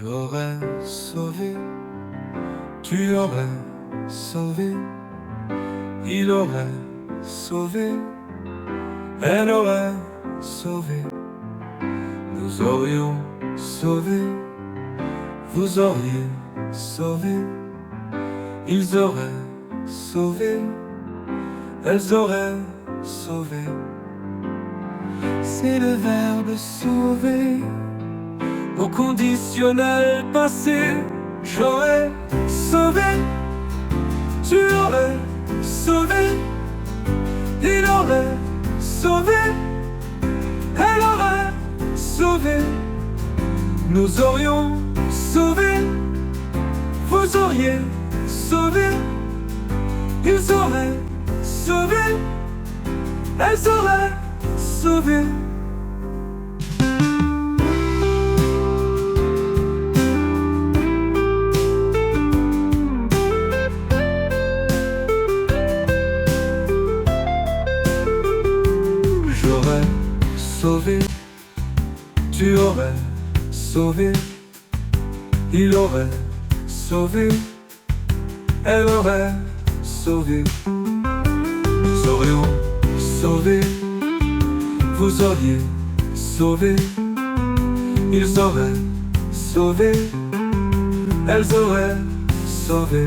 J'aurais sauvé, tu aurais sauvé, il aurait sauvé, elle aurait sauvé, nous aurions sauvé, vous auriez sauvé, ils auraient sauvé, elles auraient sauvé. C'est le verbe sauver au conditionnel passé. J'aurais sauvé, tu aurais sauvé, il aurait sauvé, elle aurait sauvé, nous aurions sauvé, vous auriez sauvé, ils auraient sauvé, elles auraient sauvé. J'aurais sauvé, tu aurais sauvé, il aurait sauvé, elle aurait sauvé, nous aurions sauvé, vous auriez sauvé, ils auraient sauvé, elles auraient sauvé.